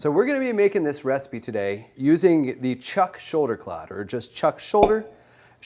So we're going to be making this recipe today using the chuck shoulder clod, or just chuck shoulder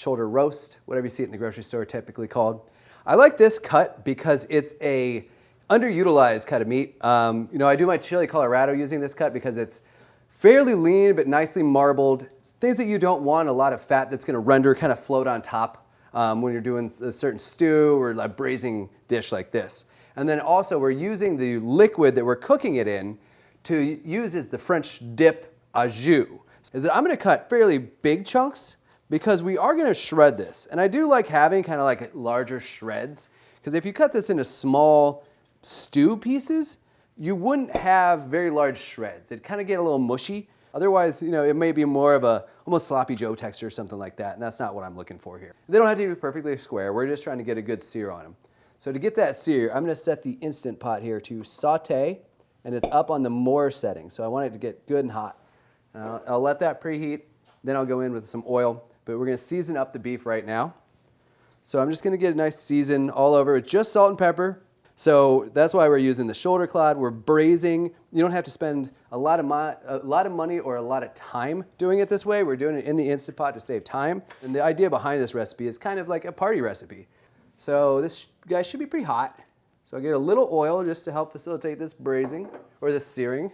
roast, whatever you see it in the grocery store typically called. I like this cut because it's a underutilized cut of meat. I do my chili Colorado using this cut because it's fairly lean but nicely marbled. Things that you don't want a lot of fat that's going to render, kind of float on top when you're doing a certain stew or a braising dish like this. And then also we're using the liquid that we're cooking it in to use as the French dip au jus. Is that I'm going to cut fairly big chunks because we are going to shred this. And I do like having kind of like larger shreds, because if you cut this into small stew pieces, you wouldn't have very large shreds. It'd kind of get a little mushy. Otherwise, it may be more of a almost sloppy Joe texture or something like that, and that's not what I'm looking for here. They don't have to be perfectly square. We're just trying to get a good sear on them. So to get that sear, I'm going to set the Instant Pot here to saute, and it's up on the more setting. So I want it to get good and hot. I'll let that preheat. Then I'll go in with some oil, but we're going to season up the beef right now. So I'm just going to get a nice season all over with just salt and pepper. So that's why we're using the shoulder clod. We're braising. You don't have to spend a lot of money or a lot of time doing it this way. We're doing it in the Instant Pot to save time. And the idea behind this recipe is kind of like a party recipe. So this guy should be pretty hot. So I'll get a little oil just to help facilitate this braising or this searing.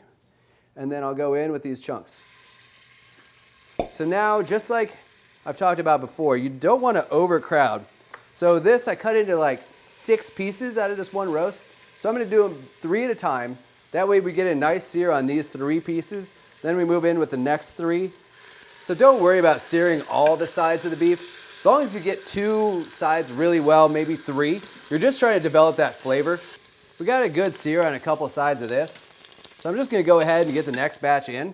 And then I'll go in with these chunks. So now, just like I've talked about before, you don't want to overcrowd. So this I cut into like 6 pieces out of this one roast. So I'm going to do them 3 at a time. That way we get a nice sear on these 3 pieces. Then we move in with the next 3. So don't worry about searing all the sides of the beef. As long as you get 2 sides really well, maybe 3, you're just trying to develop that flavor. We got a good sear on a couple sides of this. So I'm just going to go ahead and get the next batch in.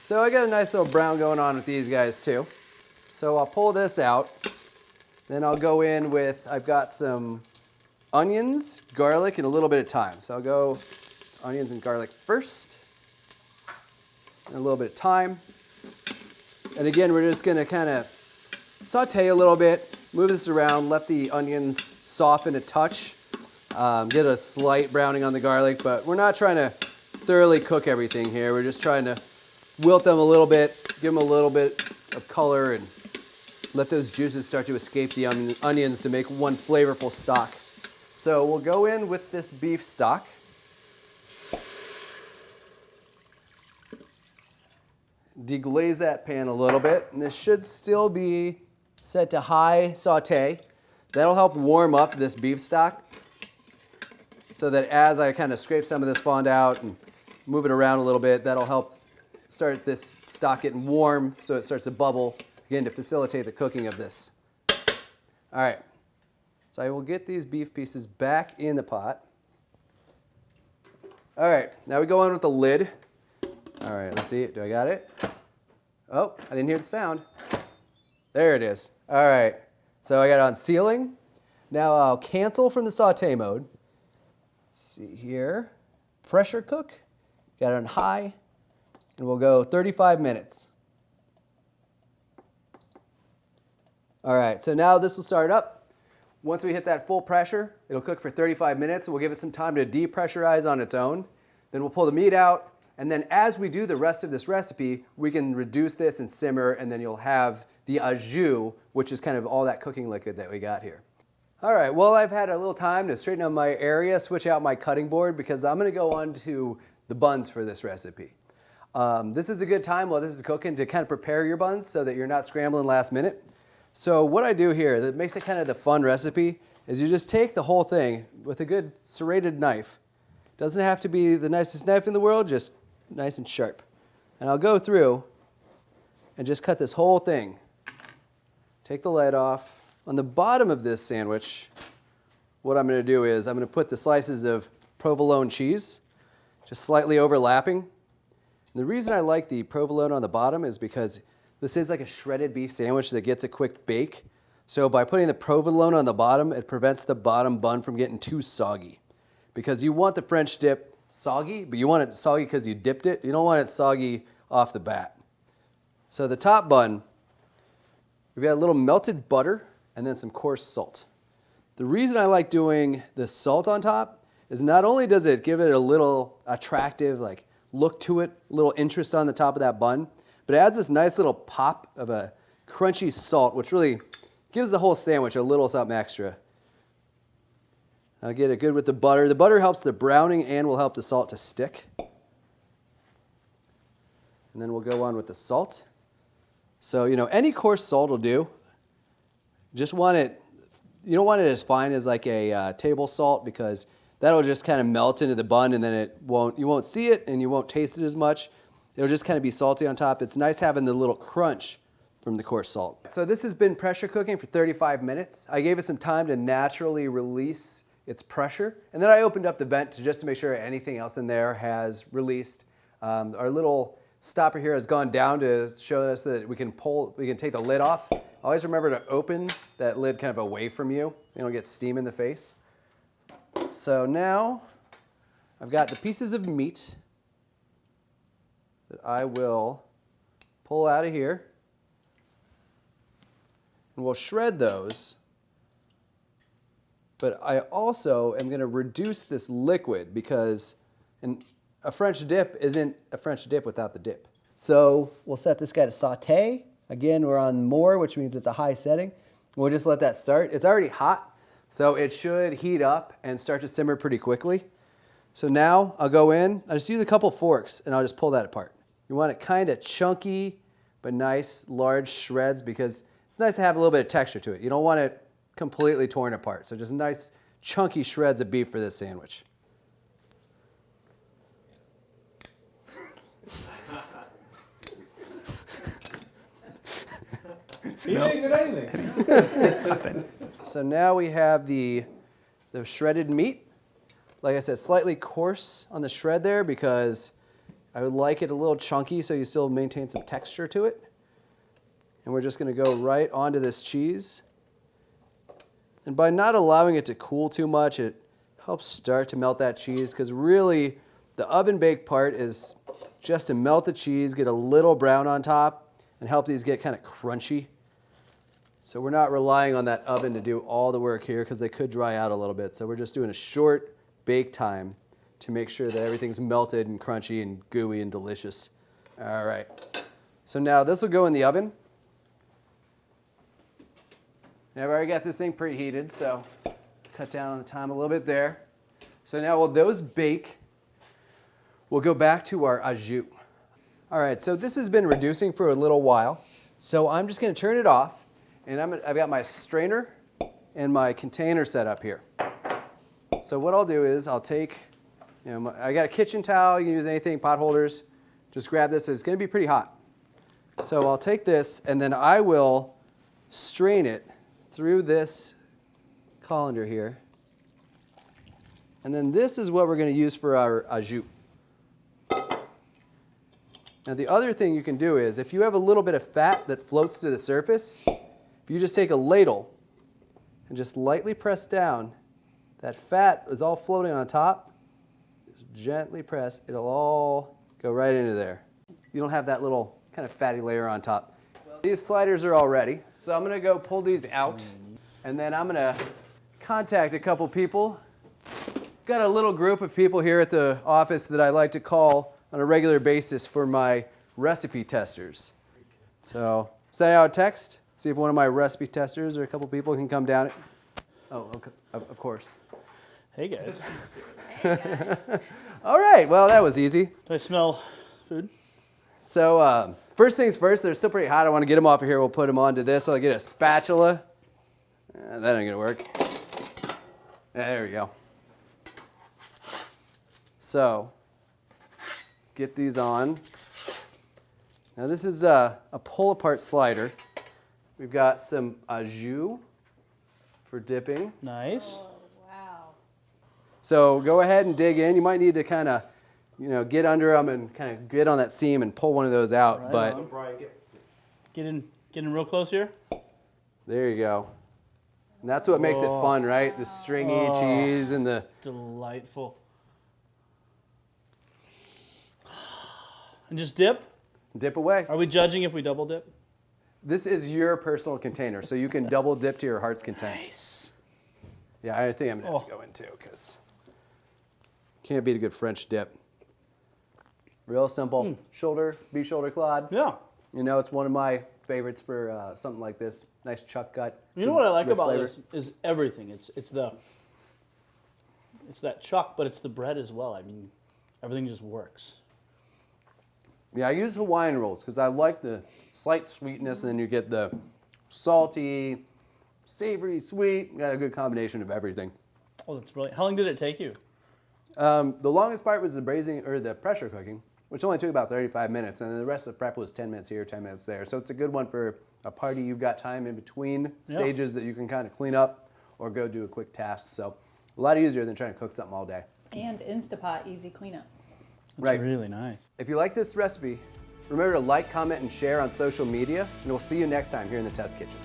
So I got a nice little brown going on with these guys too. So I'll pull this out. Then I'll go in with, I've got some onions, garlic, and a little bit of thyme. So I'll go onions and garlic first, and a little bit of thyme. And again, we're just going to kind of saute a little bit, move this around, let the onions soften a touch, get a slight browning on the garlic, but we're not trying to thoroughly cook everything here. We're just trying to wilt them a little bit, give them a little bit of color, and let those juices start to escape the onions to make one flavorful stock. So we'll go in with this beef stock. Deglaze that pan a little bit, and this should still be set to high saute. That'll help warm up this beef stock so that as I kind of scrape some of this fond out and move it around a little bit, that'll help start this stock getting warm so it starts to bubble, again, to facilitate the cooking of this. All right, so I will get these beef pieces back in the pot. All right, now we go on with the lid. All right, let's see, do I got it? Oh, I didn't hear the sound. There it is. All right, so I got it on sealing. Now I'll cancel from the saute mode. Let's see here. Pressure cook, got it on high, and we'll go 35 minutes. All right, so now this will start up. Once we hit that full pressure, it'll cook for 35 minutes. We'll give it some time to depressurize on its own. Then we'll pull the meat out. And then as we do the rest of this recipe, we can reduce this and simmer, and then you'll have the au jus, which is kind of all that cooking liquid that we got here. All right, well, I've had a little time to straighten up my area, switch out my cutting board, because I'm going to go on to the buns for this recipe. This is a good time while this is cooking to kind of prepare your buns so that you're not scrambling last minute. So what I do here that makes it kind of the fun recipe is you just take the whole thing with a good serrated knife. Doesn't have to be the nicest knife in the world, just nice and sharp. And I'll go through and just cut this whole thing. Take the lid off. On the bottom of this sandwich, what I'm going to do is I'm going to put the slices of provolone cheese, just slightly overlapping. And the reason I like the provolone on the bottom is because this is like a shredded beef sandwich that gets a quick bake. So by putting the provolone on the bottom, it prevents the bottom bun from getting too soggy. Because you want the French dip soggy, but you want it soggy because you dipped it. You don't want it soggy off the bat. So the top bun, we've got a little melted butter and then some coarse salt. The reason I like doing the salt on top is not only does it give it a little attractive, like look to it, a little interest on the top of that bun. But it adds this nice little pop of a crunchy salt, which really gives the whole sandwich a little something extra. I'll get it good with the butter. The butter helps the browning and will help the salt to stick. And then we'll go on with the salt. So, any coarse salt will do. Just want it, you don't want it as fine as like a table salt, because that'll just kind of melt into the bun, and then you won't see it and you won't taste it as much. It'll just kind of be salty on top. It's nice having the little crunch from the coarse salt. So this has been pressure cooking for 35 minutes. I gave it some time to naturally release its pressure, and then I opened up the vent just to make sure anything else in there has released. Our little stopper here has gone down to show us that we can take the lid off. Always remember to open that lid kind of away from you. You don't get steam in the face. So now I've got the pieces of meat that I will pull out of here. And we'll shred those. But I also am going to reduce this liquid, because a French dip isn't a French dip without the dip. So we'll set this guy to saute. Again, we're on more, which means it's a high setting. We'll just let that start. It's already hot, so it should heat up and start to simmer pretty quickly. So now I'll go in. I'll just use a couple forks, and I'll just pull that apart. You want it kind of chunky, but nice, large shreds, because it's nice to have a little bit of texture to it. You don't want it completely torn apart. So just nice, chunky shreds of beef for this sandwich. So now we have the shredded meat. Like I said, slightly coarse on the shred there, because I would like it a little chunky so you still maintain some texture to it. And we're just going to go right onto this cheese. And by not allowing it to cool too much, it helps start to melt that cheese, because really the oven baked part is just to melt the cheese, get a little brown on top, and help these get kind of crunchy. So we're not relying on that oven to do all the work here, because they could dry out a little bit. So we're just doing a short bake time to make sure that everything's melted and crunchy and gooey and delicious. All right. So now this will go in the oven. Now I've already got this thing preheated, so cut down on the time a little bit there. So now while those bake, we'll go back to our au jus. All right, so this has been reducing for a little while. So I'm just going to turn it off, and I've got my strainer and my container set up here. So what I'll do is I'll take, I got a kitchen towel. You can use anything, pot holders. Just grab this. It's going to be pretty hot. So I'll take this, and then I will strain it through this colander here. And then this is what we're going to use for our au jus. Now the other thing you can do is, if you have a little bit of fat that floats to the surface, if you just take a ladle and just lightly press down, that fat is all floating on top. Just gently press, it'll all go right into there. You don't have that little kind of fatty layer on top. These sliders are all ready, so I'm going to go pull these out, and then I'm going to contact a couple people. Got a little group of people here at the office that I like to call on a regular basis for my recipe testers. So send out a text, see if one of my recipe testers or a couple people can come down. Oh, okay. Of course. Hey guys. Hey guys. All right, well that was easy. Do I smell food? So first things first, they're still pretty hot. I want to get them off of here. We'll put them onto this. I'll get a spatula. That ain't gonna work. There we go. So get these on. Now this is a pull-apart slider. We've got some au jus for dipping. Nice. Oh, wow. So go ahead and dig in. You might need to kind of, get under them and kind of get on that seam and pull one of those out. Right but on. Get in real close here. There you go. And that's what makes it fun, right? The stringy cheese and the... Delightful. And just dip? Dip away. Are we judging if we double dip? This is your personal container, so you can double dip to your heart's content. Nice. Yeah, I think I'm going to have to go in too, because can't beat a good French dip. Real simple. Shoulder, beef shoulder clod. Yeah. You know, it's one of my favorites for something like this. Nice chuck gut. You know what I like rich about flavor. this is everything. It's that chuck, but it's the bread as well. I mean, everything just works. Yeah, I use Hawaiian rolls because I like the slight sweetness, and then you get the salty, savory, sweet. Got a good combination of everything. Oh, that's brilliant. How long did it take you? The longest part was the braising or the pressure cooking, which only took about 35 minutes, and then the rest of the prep was 10 minutes here, 10 minutes there. So it's a good one for a party. You've got time in between stages that you can kind of clean up or go do a quick task. So a lot easier than trying to cook something all day. And Instapot, easy cleanup. That's Right. really nice. If you like this recipe, remember to like, comment, and share on social media, and we'll see you next time here in the Test Kitchen.